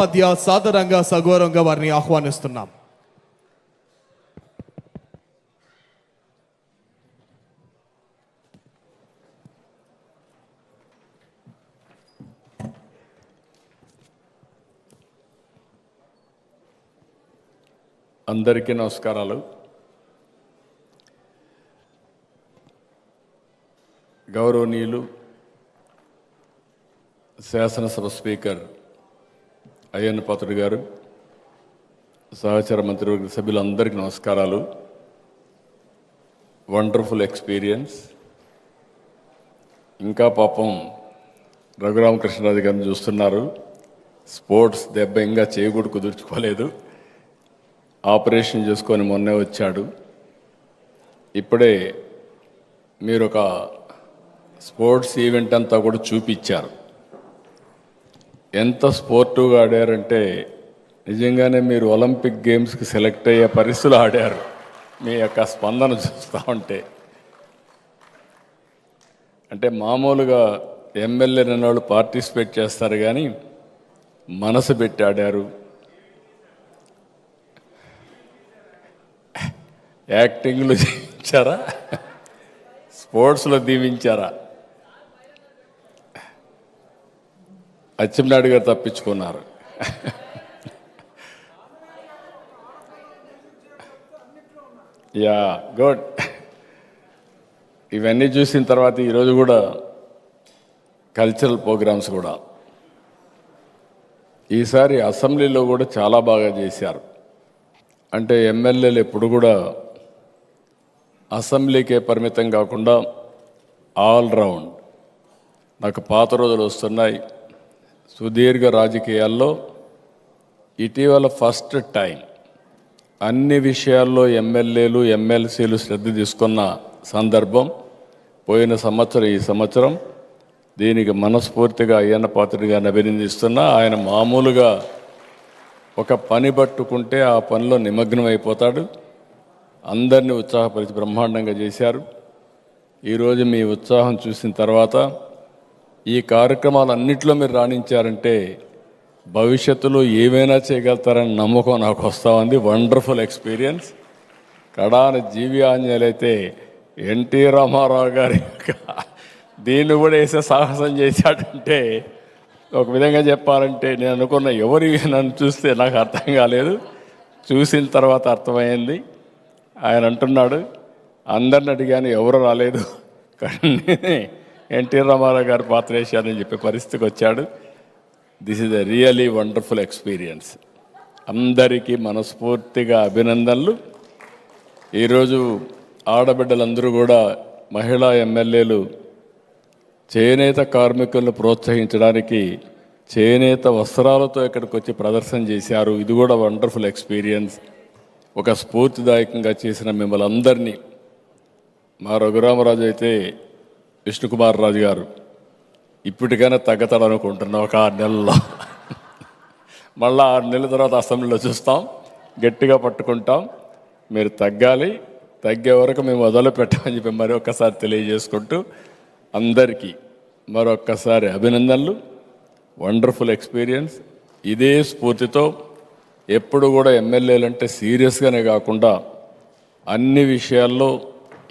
మధ్య సాదరంగా సగౌరవంగా వారిని ఆహ్వానిస్తున్నాం. అందరికీ నమస్కారాలు. గౌరవనీయులు శాసనసభ స్పీకర్ అయ్యన్న పాత్రుడు గారు, సహచర మంత్రివర్గ సభ్యులందరికీ నమస్కారాలు. Wonderful experience. ఇంకా పాపం రఘురామకృష్ణరాజు గారిని చూస్తున్నారు. స్పోర్ట్స్ దెబ్బ ఇంకా చేయకూడదు, కుదుర్చుకోలేదు. ఆపరేషన్ చేసుకొని మొన్నే వచ్చాడు. ఇప్పుడే మీరు ఒక స్పోర్ట్స్ ఈవెంట్ అంతా కూడా చూపించారు. ఎంత స్పోర్టివ్గా ఆడారంటే నిజంగానే మీరు ఒలింపిక్ గేమ్స్కి సెలెక్ట్ అయ్యే పరిస్థితులు ఆడారు. మీ యొక్క స్పందన చూస్తూ ఉంటే అంటే మామూలుగా ఎమ్మెల్యే వాళ్ళు పార్టిసిపేట్ చేస్తారు, కానీ మనసు పెట్టి ఆడారు. యాక్టింగ్లో దీవించారా, స్పోర్ట్స్లో దీవించారా? అచ్చెన్నాయుడు గారు తప్పించుకున్నారు. Yeah, good. ఇవన్నీ చూసిన తర్వాత ఈరోజు కూడా కల్చరల్ ప్రోగ్రామ్స్ కూడా ఈసారి అసెంబ్లీలో కూడా చాలా బాగా చేశారు. అంటే ఎమ్మెల్యేలు ఎప్పుడు కూడా అసెంబ్లీకే పరిమితం కాకుండా ఆల్ రౌండ్. నాకు పాత రోజులు వస్తున్నాయి. సుదీర్ఘ రాజకీయాల్లో ఇటీవల ఫస్ట్ టైం అన్ని విషయాల్లో ఎమ్మెల్యేలు ఎమ్మెల్సీలు శ్రద్ధ తీసుకున్న సందర్భం పోయిన సంవత్సరం. ఈ సంవత్సరం దీనికి మనస్ఫూర్తిగా అయ్యన్న పాత్రుడు గారిని అభినందిస్తున్నా. ఆయన మామూలుగా ఒక పని పట్టుకుంటే ఆ పనిలో నిమగ్నం అయిపోతాడు. అందరినీ ఉత్సాహపరిచి బ్రహ్మాండంగా చేశారు. ఈరోజు మీ ఉత్సాహం చూసిన తర్వాత ఈ కార్యక్రమాలన్నింటిలో మీరు రాణించారంటే భవిష్యత్తులో ఏమైనా చేయగలుగుతారని నమ్మకం నాకు వస్తూ ఉంది. Wonderful experience. కడాన జీవి ఆంజనేయులు అయితే ఎన్టీ రామారావు గారి దీన్ని కూడా వేసే సాహసం చేశాడంటే ఒక విధంగా చెప్పాలంటే నేను అనుకున్న ఎవరి నన్ను చూస్తే నాకు అర్థం కాలేదు. చూసిన తర్వాత అర్థమైంది. ఆయన అంటున్నాడు, అందరిని అడిగాను ఎవరు రాలేదు, కానీ ఎన్టీ రామారావు గారి పాత్ర వేశారని చెప్పే పరిస్థితికి వచ్చాడు. This is a really wonderful experience. అందరికీ మనస్ఫూర్తిగా అభినందనలు. ఈరోజు ఆడబిడ్డలందరూ కూడా మహిళా ఎమ్మెల్యేలు చేనేత కార్మికులను ప్రోత్సహించడానికి చేనేత వస్త్రాలతో ఇక్కడికి వచ్చి ప్రదర్శన చేశారు. ఇది కూడా వండర్ఫుల్ ఎక్స్పీరియన్స్. ఒక స్ఫూర్తిదాయకంగా చేసిన మిమ్మల్ని అందరినీ, మా రఘురామరాజు అయితే విష్ణుకుమార్ రాజు గారు ఇప్పటికైనా తగ్గతాడనుకుంటున్నాం. ఒక 6 నెలల్లో మళ్ళీ 6 నెలల తర్వాత అసెంబ్లీలో చూస్తాం, గట్టిగా పట్టుకుంటాం. మీరు తగ్గాలి, తగ్గే వరకు మేము వదలు పెట్టమని చెప్పి మరొకసారి తెలియజేసుకుంటూ అందరికీ మరొక్కసారి అభినందనలు. Wonderful experience. ఇదే స్ఫూర్తితో ఎప్పుడు కూడా ఎమ్మెల్యేలు అంటే సీరియస్గానే కాకుండా అన్ని విషయాల్లో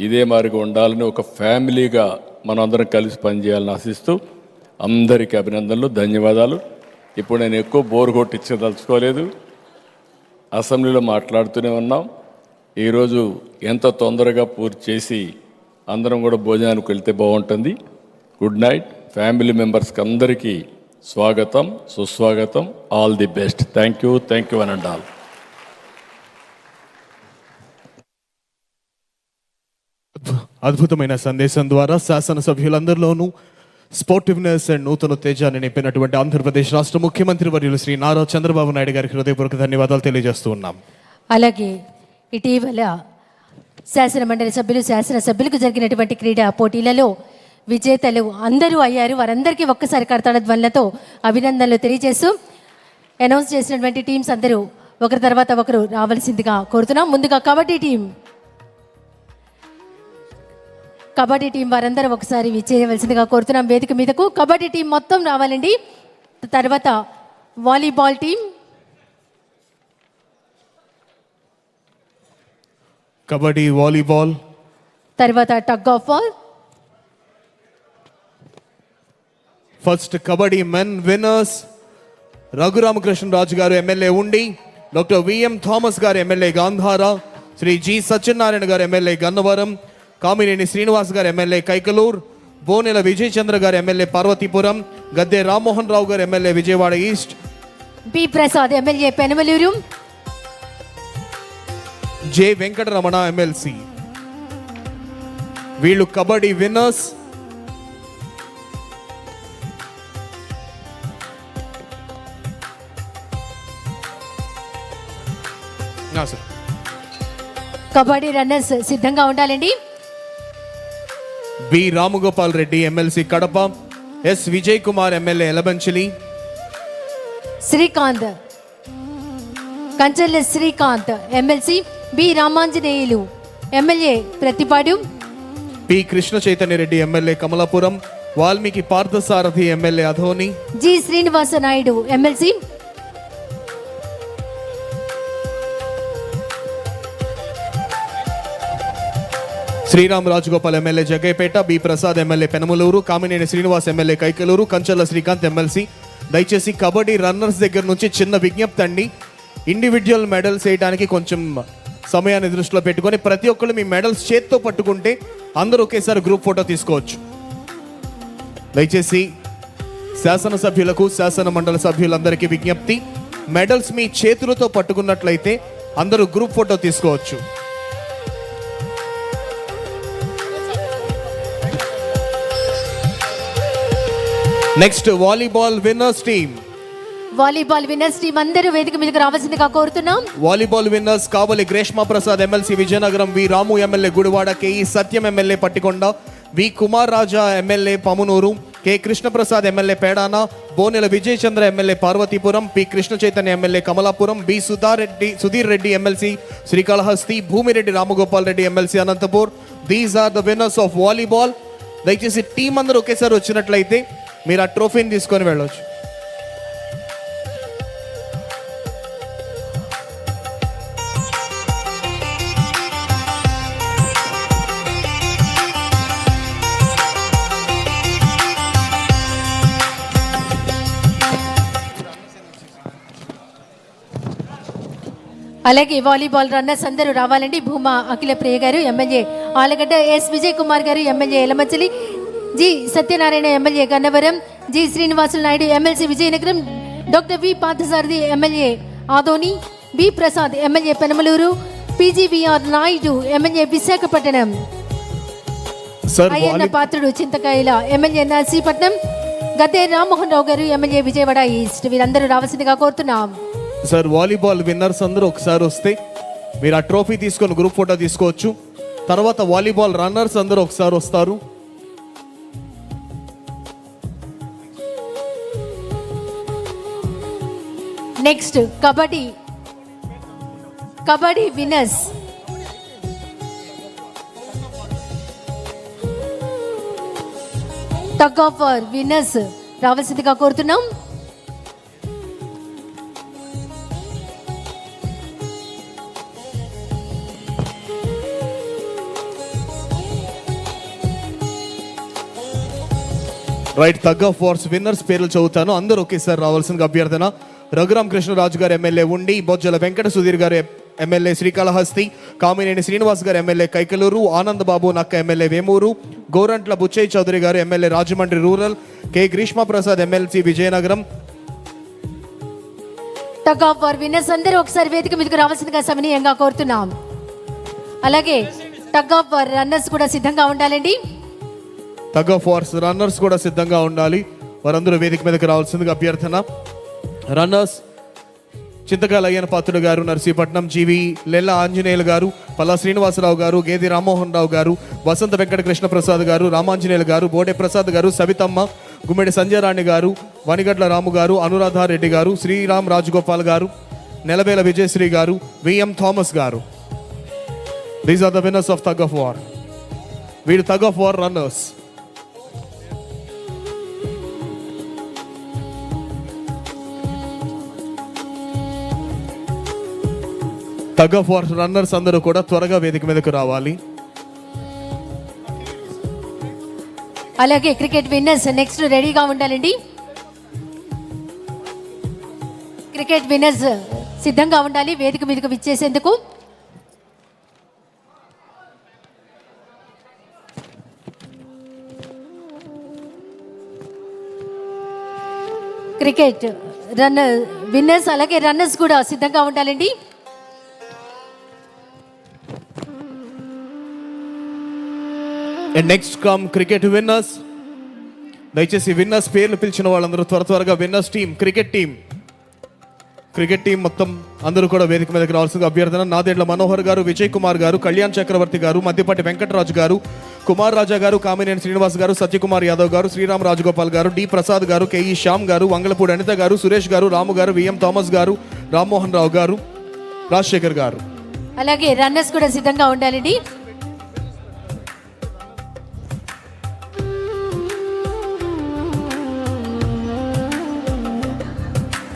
ఇదే మారిగా ఉండాలని ఒక ఫ్యామిలీగా మనం అందరం కలిసి పనిచేయాలని ఆశిస్తూ అందరికీ అభినందనలు, ధన్యవాదాలు. ఇప్పుడు నేను ఎక్కువ బోర్ కొట్టించదలుచుకోలేదు. అసెంబ్లీలో మాట్లాడుతూనే ఉన్నాం. ఈరోజు ఎంత తొందరగా పూర్తి చేసి అందరం కూడా భోజనానికి వెళ్తే బాగుంటుంది. Good night. ఫ్యామిలీ మెంబర్స్కి అందరికీ స్వాగతం, సుస్వాగతం. All the best. Thank you one and all. అద్భుతమైన సందేశం ద్వారా శాసనసభ్యులందరిలోనూ స్పోర్టివ్నెస్ అండ్ నూతన తేజాన్ని నింపినటువంటి ఆంధ్రప్రదేశ్ రాష్ట్ర ముఖ్యమంత్రి వర్యులు శ్రీ నారా చంద్రబాబు నాయుడు గారికి హృదయపూర్వక ధన్యవాదాలు తెలియజేస్తూ ఉన్నాం. అలాగే ఇటీవల శాసనమండలి శాసనసభ్యులకు జరిగినటువంటి క్రీడా పోటీలలో విజేతలు అందరూ అయ్యారు. వారందరికీ ఒక్కసారి కర్తాళ ధ్వనులతో అభినందనలు తెలియజేస్తూ అనౌన్స్ చేసినటువంటి టీమ్స్ అందరూ ఒకరి తర్వాత ఒకరు రావాల్సిందిగా కోరుతున్నాం. ముందుగా కబడ్డీ టీం వారందరూ ఒకసారి విచ్చేయవలసిందిగా కోరుతున్నాం. వేదిక మీదకు కబడ్డీ టీం మొత్తం రావాలండి. తర్వాత వాలీబాల్ టీం, కబడ్డీ, వాలీబాల్, తర్వాత tug of war. First kabaddi men winners Raghuramakrishnaraju గారు MLA Undi, doctor VM Thomas గారు ఎమ్మెల్యే గాంధార, శ్రీ జి సత్యనారాయణ గారు ఎమ్మెల్యే గన్నవరం, కామినేని శ్రీనివాస్ గారు MLA కైకలూర్, Bonela Vijay Chandra garu MLA Parvathipuram, Gadde Rammohan Rao garu MLA Vijayawada east, B Prasad MLA Penamaluru, J Venkataramana MLC. వీళ్ళు kabaddi winners. Sir, kabaddi runners సిద్ధంగా ఉండాలండి. B Ramagopal Reddy MLC Kadapa, S Vijay Kumar MLA Elamanchili, Srikanth Kanchella Srikanth MLC, B Ramanjaneyulu MLA Prathipadu, P Krishna Chaitanya Reddy MLA Kamalapuram, Valmiki Parthasarathy MLA Adoni, G Srinivasa Naidu MLC, Sriram Rajagopal MLA Jaggayyapeta, B Prasad MLA Penamaluru, Kamineni Srinivas MLA Kaikaluru, Kancharla Srikanth MLC. దయచేసి kabaddi runners దగ్గర నుంచి చిన్న విజ్ఞప్తి అండి, ఇండివిజువల్ మెడల్స్ వేయడానికి కొంచెం సమయాన్ని దృష్టిలో పెట్టుకొని ప్రతి ఒక్కళ్ళు మీ మెడల్స్ చేత్తో పట్టుకుంటే అందరూ ఒకేసారి గ్రూప్ ఫోటో తీసుకోవచ్చు. దయచేసి శాసనసభ్యులకు, శాసన మండలి సభ్యులందరికీ విజ్ఞప్తి, మెడల్స్ మీ చేతులతో పట్టుకున్నట్లయితే అందరూ గ్రూప్ ఫోటో తీసుకోవచ్చు. Next volleyball winners team. Volleyball winners team అందరూ వేదిక మీదకి రావాల్సిందిగా కోరుతున్నాం. Volleyball winners Kavali Greeshma Prasad MLC Vizianagaram, V Ramu MLA Gudivada, KE Satyam MLA Pattikonda, V Kumar Raja MLA Pamunuru, K Krishnaprasad MLA Pedana, Bonela Vijay Chandra MLA Parvathipuram, P Krishna Chaitanya MLA Kamalapuram, B Sudheer Reddy MLC Srikalahasti, Bhumireddy Ramagopal Reddy MLC Anantapur. These are the winners of volleyball. దయచేసి team అందరూ ఒకేసారి వచ్చినట్లయితే మీరు ఆ ట్రోఫీని తీసుకొని వెళ్ళవచ్చు. అలాగే వాలీబాల్ రన్నర్స్ అందరూ రావాలండి. Bhuma Akhila Priya garu MLA Allagadda, S Vijay Kumar garu MLA Elamanchili, G Satyanarayana MLA Gannavaram, G Srinivasulu Naidu MLC Vizianagaram, doctor V Parthasarathy MLA Adoni, B Prasad MLA Penamaluru, PGVR Naidu MLA Visakhapatnam, Ayyanna Patrudu Chintakayala MLA Narsipatnam, Gadde Rammohan Rao garu MLA Vijayawada east. వీరందరూ రావాల్సిందిగా కోరుతున్నాం. సార్, వాలీబాల్ విన్నర్స్ అందరూ ఒకసారి వస్తే మీరు ఆ ట్రోఫీ తీసుకొని గ్రూప్ ఫోటో తీసుకోవచ్చు. తర్వాత వాలీబాల్ రన్నర్స్ అందరూ ఒకసారి వస్తారు. Next kabaddi winners. Tug of war winners రావాల్సిందిగా కోరుతున్నాం. Right, tug of wars winners పేర్లు చదువుతాను, అందరూ ఒకేసారి రావాల్సిన అభ్యర్థన. రఘురామ కృష్ణరాజు గారు ఎమ్మెల్యే ఉండి, బొజ్జల వెంకట సుధీర్ గారు ఎమ్మెల్యే శ్రీకాళహస్తి, కామినేని శ్రీనివాస్ గారు ఎమ్మెల్యే కైకలూరు, ఆనంద్ బాబు నక్క ఎమ్మెల్యే వేమూరు, గోరంట్ల బుచ్చయ్య చౌదరి గారు MLA Rajahmundry rural, K Greeshma Prasad MLC Vizianagaram. Tug of war winners అందరూ ఒకసారి వేదిక మీదకు రావాల్సిందిగా సమనీయంగా కోరుతున్నాం. అలాగే టగ్ ఆఫ్ వార్ రన్నర్స్ కూడా సిద్ధంగా ఉండాలండి. టగ్ ఆఫ్ వార్స్ రన్నర్స్ కూడా సిద్ధంగా ఉండాలి, వారందరూ వేదిక మీదకి రావాల్సిందిగా అభ్యర్థన. రన్నర్స్ చింతకాయల అయ్యన పాత్రుడు గారు నర్సీపట్నం, జీవి లెల్ల ఆంజనేయులు గారు, పల్లా శ్రీనివాసరావు గారు, గేది రామ్మోహన్ రావు గారు, వసంత వెంకట కృష్ణ ప్రసాద్ గారు, రామాంజనేయులు గారు, బోడే ప్రసాద్ గారు, సవితమ్మ, గుమ్మిడి సంజయరాణి గారు, వనిగడ్ల రాము గారు, అనురాధారెడ్డి గారు, శ్రీరామ్ రాజగోపాల్ గారు, Nelavela Vijayasri garu, VM Thomas garu. These are the winners of tug of war. వీరు tug of war runners. Tug of war runners అందరూ కూడా త్వరగా వేదిక మీదకు రావాలి. అలాగే క్రికెట్ విన్నర్స్ నెక్స్ట్ రెడీగా ఉండాలండి. క్రికెట్ విన్నర్స్ సిద్ధంగా ఉండాలి వేదిక మీదకు విచ్చేసేందుకు. క్రికెట్ విన్నర్స్ అలాగే రన్నర్స్ కూడా సిద్ధంగా ఉండాలండి. And next come cricket winners. దయచేసి విన్నర్స్ పేర్లు పిలిచిన వాళ్ళందరూ త్వరగా విన్నర్స్ టీం క్రికెట్ టీం మొత్తం అందరూ కూడా వేదిక మీదకి రావాల్సిందిగా అభ్యర్థన. నాదేళ్ల మనోహర్ గారు, విజయ్ కుమార్ గారు, కళ్యాణ్ చక్రవర్తి గారు, మద్దిపాటి వెంకటరాజు గారు, కుమార్ రాజా గారు, కామినేని శ్రీనివాస్ గారు, సత్యకుమార్ యాదవ్ గారు, శ్రీరామ్ రాజగోపాల్ గారు, డి ప్రసాద్ గారు, కేఈ శ్యామ్ గారు, వంగలపూడి అనిత గారు, సురేష్ గారు, రాము గారు, విఎం థామస్ గారు, రామ్మోహన్ రావు గారు, రాజశేఖర్ గారు. అలాగే రన్నర్స్ కూడా సిద్ధంగా ఉండాలండి.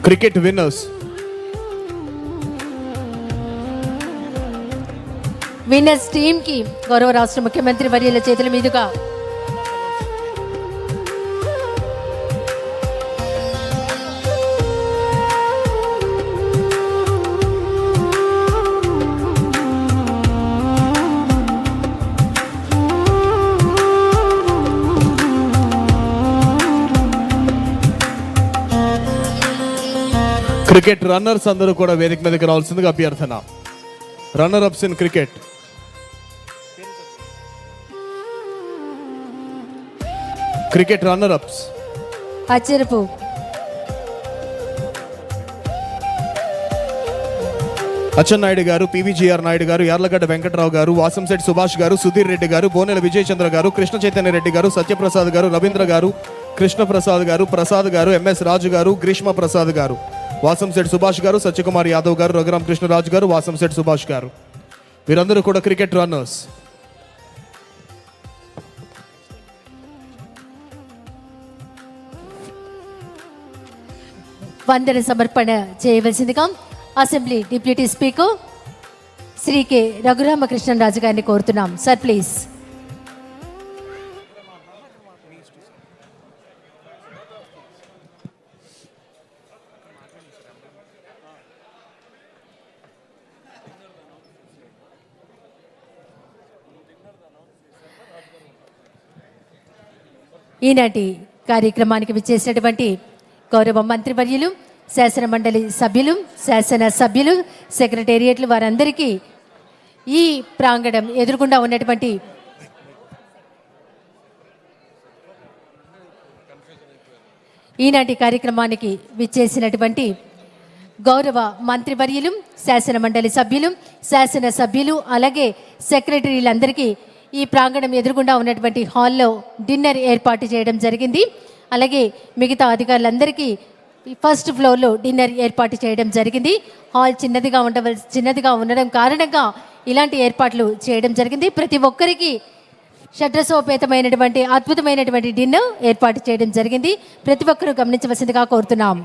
క్రికెట్ విన్నర్స్ టీమ్ కి గౌరవ రాష్ట్ర ముఖ్యమంత్రి వర్యుల చేతుల మీదుగా క్రికెట్ రన్నర్స్ అందరూ కూడా వేదిక మీదకి రావాల్సిందిగా అభ్యర్థన. Runner ups in cricket. Cricket runner ups Atcharapu Atchannaidu garu, PVGR Naidu గారు, యార్లగడ్డ వెంకటరావు గారు, వాసంశెట్టి సుభాష్ గారు, సుధీర్ రెడ్డి గారు, బోనెల విజయ్ చంద్ర గారు, కృష్ణ చైతన్య రెడ్డి గారు, సత్యప్రసాద్ గారు, రవీంద్ర గారు, కృష్ణ ప్రసాద్ గారు, ప్రసాద్ గారు, ఎంఎస్ రాజు గారు, గ్రీష్మ ప్రసాద్ గారు, వాసంశెట్టి సుభాష్ గారు, సత్యకుమార్ యాదవ్ గారు, రఘురామ్ కృష్ణరాజు గారు, వాసంశెట్టి సుభాష్ గారు. వీరందరూ కూడా క్రికెట్ రన్నర్స్. వందన సమర్పణ చేయవలసిందిగా assembly deputy speaker Shri K Raghuramakrishnaraju గారిని కోరుతున్నాం. Sir please. ఈనాటి కార్యక్రమానికి విచ్చేసినటువంటి గౌరవ మంత్రివర్యులు, శాసన మండలి సభ్యులు, శాసన సభ్యులు, సెక్రటేరియట్లు వారందరికీ ఈ ప్రాంగణం ఎదురుగుండా ఉన్నటువంటి ఈనాటి కార్యక్రమానికి విచ్చేసినటువంటి గౌరవ మంత్రివర్యులు, శాసన మండలి సభ్యులు, శాసన సభ్యులు అలాగే సెక్రటరీలందరికీ ఈ ప్రాంగణం ఎదురుగుండా ఉన్నటువంటి హాల్లో డిన్నర్ ఏర్పాటు చేయడం జరిగింది. అలాగే మిగతా అధికారులందరికీ ఫస్ట్ ఫ్లోర్లో డిన్నర్ ఏర్పాటు చేయడం జరిగింది. హాల్ చిన్నదిగా ఉండడం కారణంగా ఇలాంటి ఏర్పాట్లు చేయడం జరిగింది. ప్రతి ఒక్కరికి షడ్రసోపేతమైనటువంటి అద్భుతమైనటువంటి డిన్నర్ ఏర్పాటు చేయడం జరిగింది. ప్రతి ఒక్కరూ గమనించవలసిందిగా కోరుతున్నాం.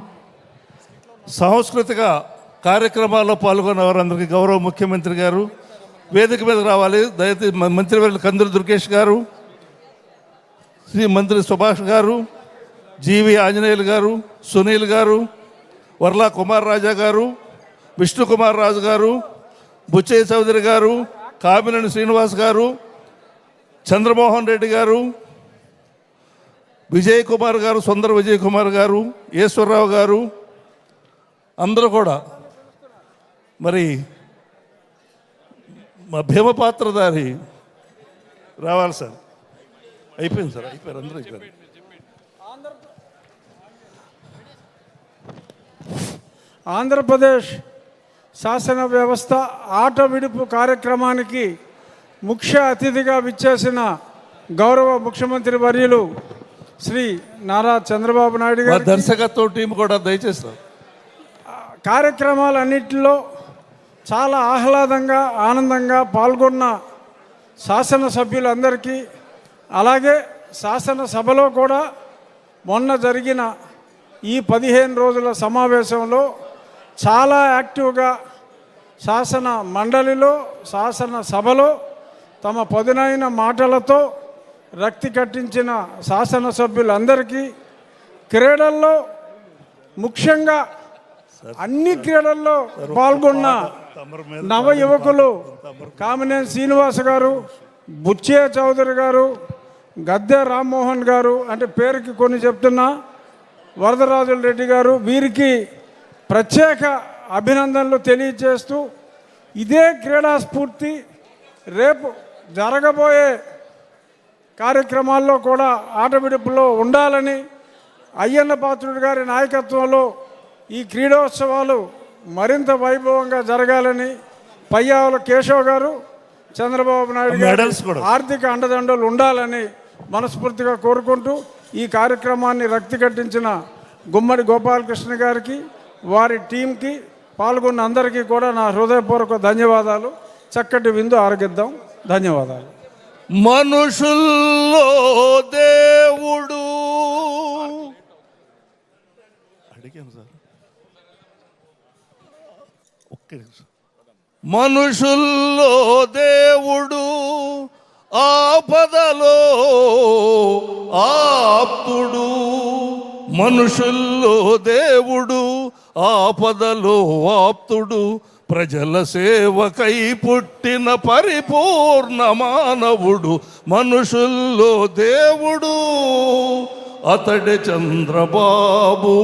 సాంస్కృతిక కార్యక్రమాల్లో పాల్గొన్న వారందరికీ గౌరవ ముఖ్యమంత్రి గారు వేదిక మీద రావాలి. దయచేసి మంత్రివర్యులు కందుల దుర్గేష్ గారు, శ్రీ మంత్రి సుభాష్ గారు, జీవి ఆంజనేయులు గారు, సునీల్ గారు, వర్లా కుమార్ రాజా గారు, విష్ణు కుమార్ రాజు గారు, బుచ్చయ్య చౌదరి గారు, కామినేని శ్రీనివాస్ గారు, చంద్రమోహన్ రెడ్డి గారు, విజయ్ కుమార్ గారు, సుందర విజయ్ కుమార్ గారు, ఈశ్వరరావు గారు, అందరూ కూడా మరి మా భీమపాత్రధారి రావాలి సార్. అయిపోయింది సార్, అయిపోయారు, అందరూ అయిపోయారు. ఆంధ్రప్రదేశ్ శాసన వ్యవస్థ ఆట విడుపు కార్యక్రమానికి ముఖ్య అతిథిగా విచ్చేసిన గౌరవ ముఖ్యమంత్రి వర్యులు శ్రీ నారా చంద్రబాబు నాయుడు గారు, దర్శకత్వం టీం కూడా దయచేసి కార్యక్రమాలన్నింటిలో చాలా ఆహ్లాదంగా ఆనందంగా పాల్గొన్న శాసనసభ్యులందరికీ, అలాగే శాసనసభలో కూడా మొన్న జరిగిన ఈ 15 రోజుల సమావేశంలో చాలా యాక్టివ్గా శాసన మండలిలో శాసన సభలో తమ పదునైన మాటలతో రక్తి కట్టించిన శాసనసభ్యులందరికీ క్రీడల్లో ముఖ్యంగా అన్ని క్రీడల్లో పాల్గొన్న నవ యువకులు కామినేని శ్రీనివాస్ గారు, బుచ్చే చౌదరి గారు, గద్దె రామ్మోహన్ గారు, అంటే పేరుకి కొన్ని చెప్తున్నా, వరదరాజుల రెడ్డి గారు, వీరికి ప్రత్యేక అభినందనలు తెలియజేస్తూ ఇదే క్రీడా స్ఫూర్తి రేపు జరగబోయే కార్యక్రమాల్లో కూడా ఆటవిడుపులో ఉండాలని, అయ్యన్న పాత్రుడు గారి నాయకత్వంలో ఈ క్రీడోత్సవాలు మరింత వైభవంగా జరగాలని, పయ్యావుల కేశవ్ గారు, చంద్రబాబు నాయుడు గారు ఆర్థిక అండదండలు ఉండాలని మనస్ఫూర్తిగా కోరుకుంటూ ఈ కార్యక్రమాన్ని రక్తి కట్టించిన గుమ్మడి గోపాలకృష్ణ గారికి, వారి టీంకి, పాల్గొన్న అందరికీ కూడా నా హృదయపూర్వక ధన్యవాదాలు. చక్కటి విందు ఆరగిద్దాం. ధన్యవాదాలు. మనుషుల్లో దేవుడు అడిగాం సార్, ఒక్క నిమిషం. మనుషుల్లో దేవుడు ఆపదలో ఆప్తుడు, మనుషుల్లో దేవుడు ఆపదలో ఆప్తుడు, ప్రజల సేవకై పుట్టిన పరిపూర్ణ మానవుడు, మనుషుల్లో దేవుడు అతడే చంద్రబాబు,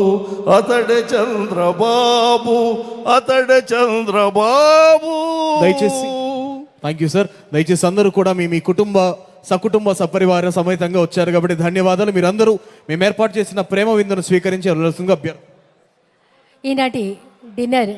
అతడే చంద్రబాబు, అతడే చంద్రబాబు. దయచేసి థ్యాంక్ యూ సార్. దయచేసి అందరూ కూడా మీ సకుటుంబ సపరివార సమేతంగా వచ్చారు కాబట్టి ధన్యవాదాలు. మీరందరూ మేము ఏర్పాటు చేసిన ప్రేమ విందును స్వీకరించి వెళ్ళాల్సిందిగా అభ్యర్థన. ఈనాటి డిన్నర్